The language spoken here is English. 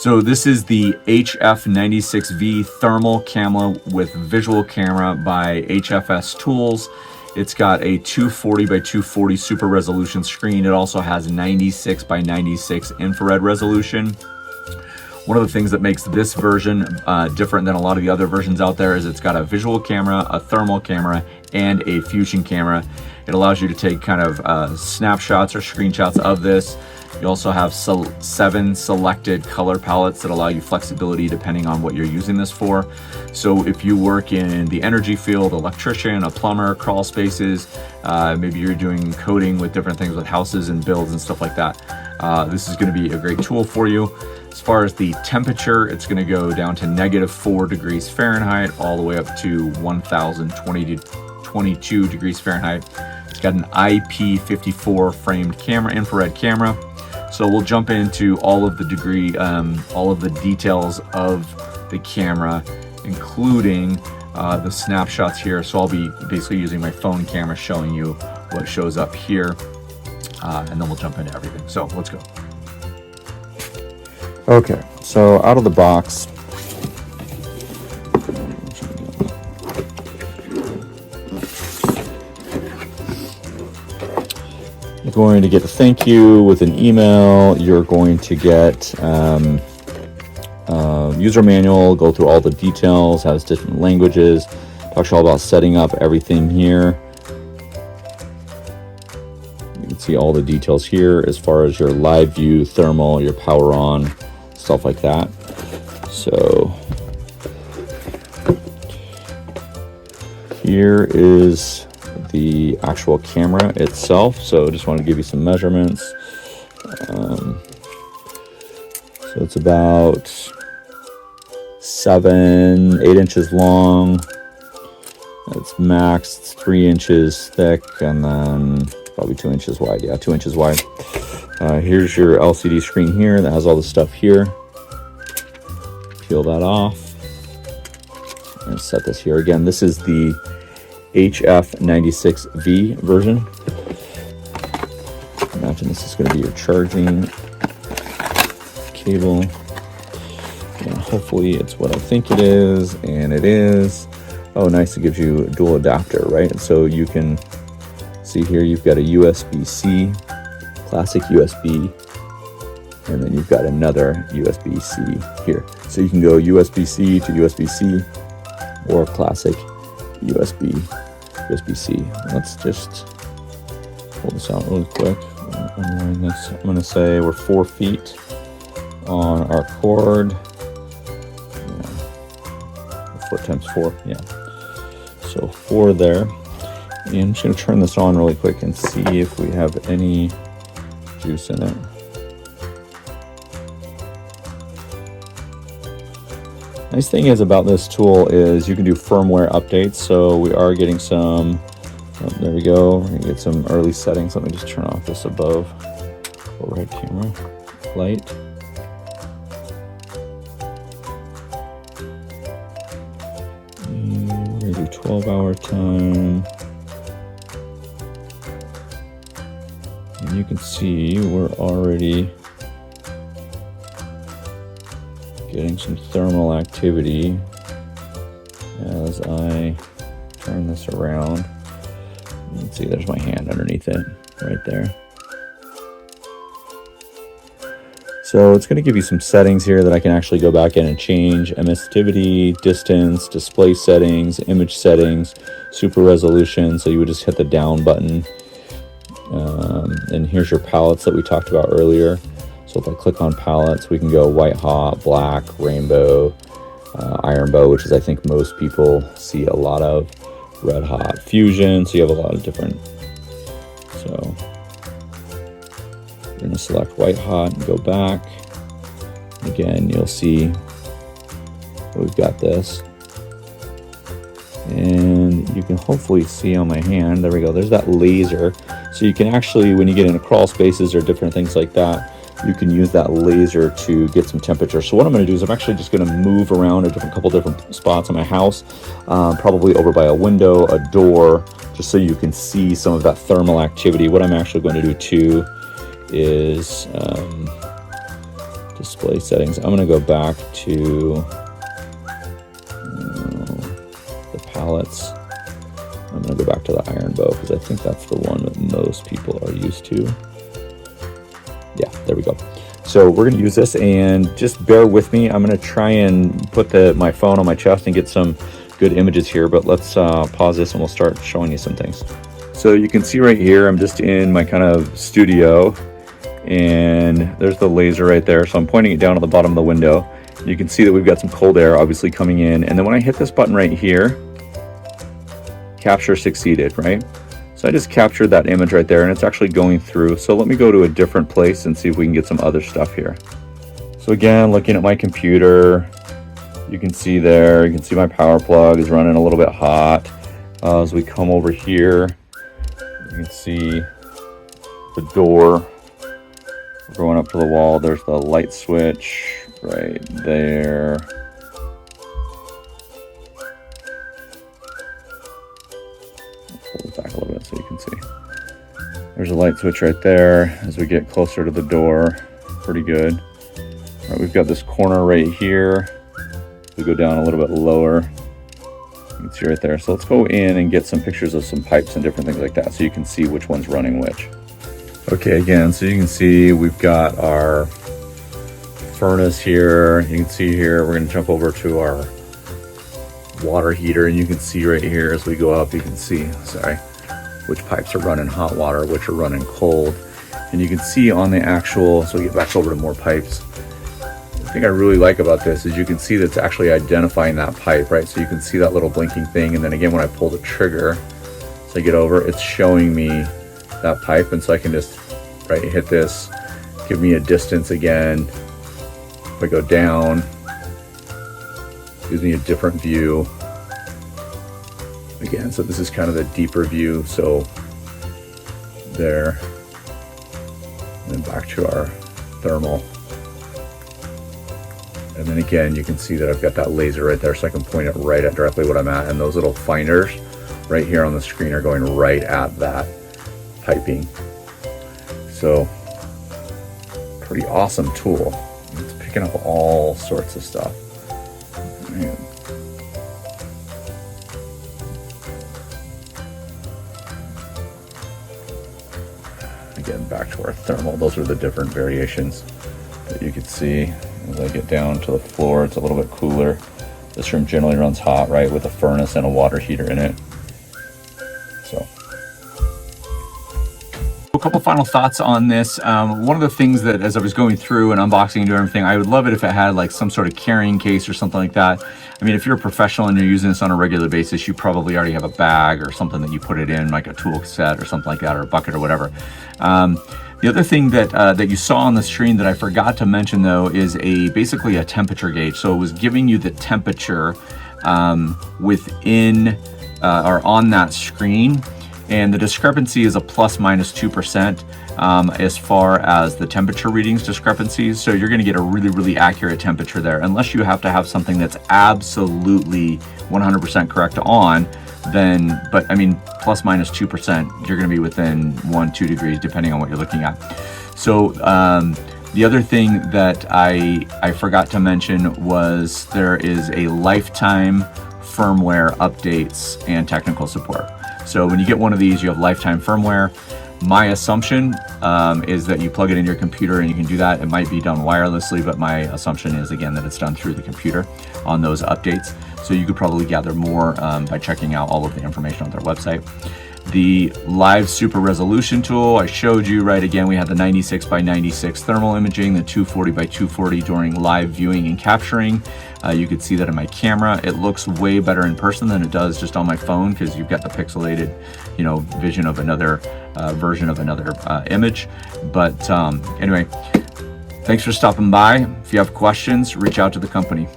So this is the HF96V thermal camera with visual camera by HSFTOOLS. It's got a 240 by 240 super resolution screen. It also has 96 by 96 infrared resolution. One of the things that makes this version different than a lot of the other versions out there is it's got a visual camera, a thermal camera, and a fusion camera. It allows you to take kind of snapshots or screenshots of this. You also have 7 selected color palettes that allow you flexibility depending on what you're using this for. So if you work in the energy field, electrician, a plumber, crawl spaces, maybe you're doing coding with different things with houses and builds and stuff like that, this is going to be a great tool for you. As far as the temperature, it's going to go down to -4 degrees Fahrenheit all the way up to 1022 degrees Fahrenheit. It's got an IP54 framed camera, infrared camera. So we'll jump into all of the details of the camera, including the snapshots here. So I'll be basically using my phone camera showing you what shows up here, and then we'll jump into everything. So let's go. Okay, so out of the box, you're going to get a thank you with an email. You're going to get user manual, go through all the details, has different languages, talks all about setting up everything here. You can see all the details here as far as your live view, thermal, your power on, stuff like that. So here is the actual camera itself. So just want to give you some measurements. So it's about 7-8 inches long. It's max, it's 3 inches thick, and then probably 2 inches wide. Yeah, 2 inches wide. Here's your LCD screen here that has all the stuff here. Peel that off and set this here. Again, this is the HF96V version. Imagine this is going to be your charging cable. And hopefully it's what I think it is, and it is. Oh, nice, it gives you a dual adapter, right? So you can see here you've got a USB-C, classic USB, and then you've got another USB-C here. So you can go USB-C to USB-C or classic USB-C. Let's just pull this out really quick. Unwind this. I'm going to say we're 4 feet on our cord. Yeah. 4 times 4, yeah. So 4 there. And I'm just going to turn this on really quick and see if we have any juice in it. Nice thing is about this tool is you can do firmware updates. So we are getting some, oh, there we go. We're gonna get some early settings. Let me just turn off this above overhead camera light. And we're gonna do 12-hour time. And you can see we're already getting some thermal activity as I turn this around. You can see there's my hand underneath it right there. So it's going to give you some settings here that I can actually go back in and change: emissivity, distance, display settings, image settings, super resolution. So you would just hit the down button. And here's your palettes that we talked about earlier. So if I click on palettes, we can go white hot, black, rainbow, iron bow, which is I think most people see a lot of, red hot, fusion. So you have a lot of different. So we're going to select white hot and go back. Again, you'll see we've got this. And you can hopefully see on my hand, there we go, there's that laser. So you can actually, when you get into crawl spaces or different things like that, you can use that laser to get some temperature. So what I'm going to do is I'm actually just going to move around a couple different spots in my house, probably over by a window, a door, just so you can see some of that thermal activity. What I'm actually going to do too is display settings. I'm going to go back to the palettes. I'm going to go back to the iron bow because I think that's the one that most people are used to. Yeah, there we go. So we're going to use this, and just bear with me. I'm going to try and put my phone on my chest and get some good images here, but let's pause this and we'll start showing you some things. So you can see right here, I'm just in my kind of studio, and there's the laser right there. So I'm pointing it down at the bottom of the window. You can see that we've got some cold air obviously coming in, and then when I hit this button right here, capture succeeded, right? So I just captured that image right there, and it's actually going through. So let me go to a different place and see if we can get some other stuff here. So again, looking at my computer, you can see there, you can see my power plug is running a little bit hot. As we come over here, you can see the door going up to the wall. There's the light switch right there. Pull it back a little bit so you can see. There's a light switch right there as we get closer to the door. Pretty good. All right, we've got this corner right here. We go down a little bit lower. You can see right there. So let's go in and get some pictures of some pipes and different things like that so you can see which one's running which. Okay, again, so you can see we've got our furnace here. You can see here, we're going to jump over to our water heater, and you can see right here as we go up, you can see, sorry, which pipes are running hot water, which are running cold. And you can see on the actual, so we get back over to more pipes. The thing I really like about this is you can see that's actually identifying that pipe, right? So you can see that little blinking thing, and then again, when I pull the trigger, so I get over, it's showing me that pipe, and so I can just hit this, give me a distance again. If I go down, gives me a different view again. So this is kind of the deeper view. So there, and then back to our thermal, and then again you can see that I've got that laser right there, so I can point it right at directly what I'm at, and those little finders right here on the screen are going right at that piping. So pretty awesome tool. It's picking up all sorts of stuff. Man. Again, back to our thermal. Those are the different variations that you can see. As I get down to the floor, it's a little bit cooler. This room generally runs hot, right, with a furnace and a water heater in it. So a couple final thoughts on this. One of the things that, as I was going through and unboxing and doing everything, I would love it if it had like some sort of carrying case or something like that. I mean, if you're a professional and you're using this on a regular basis, you probably already have a bag or something that you put it in, like a tool set or something like that, or a bucket or whatever. The other thing that you saw on the screen that I forgot to mention though is basically a temperature gauge. So it was giving you the temperature within or on that screen. And the discrepancy is a ±2% as far as the temperature readings discrepancies. So you're going to get a really, really accurate temperature there, unless you have to have something that's absolutely 100% correct on. Then, but I mean, ±2%, you're going to be within 1-2 degrees depending on what you're looking at. So the other thing that I forgot to mention was there is a lifetime firmware updates and technical support. So when you get one of these, you have lifetime firmware. My assumption is that you plug it in your computer and you can do that. It might be done wirelessly, but my assumption is, again, that it's done through the computer on those updates. So you could probably gather more by checking out all of the information on their website. The live super resolution tool I showed you, right? Again, we had the 96x96 thermal imaging, the 240x240 during live viewing and capturing. You could see that in my camera. It looks way better in person than it does just on my phone because you've got the pixelated, vision of another version of another image. But anyway, thanks for stopping by. If you have questions, reach out to the company.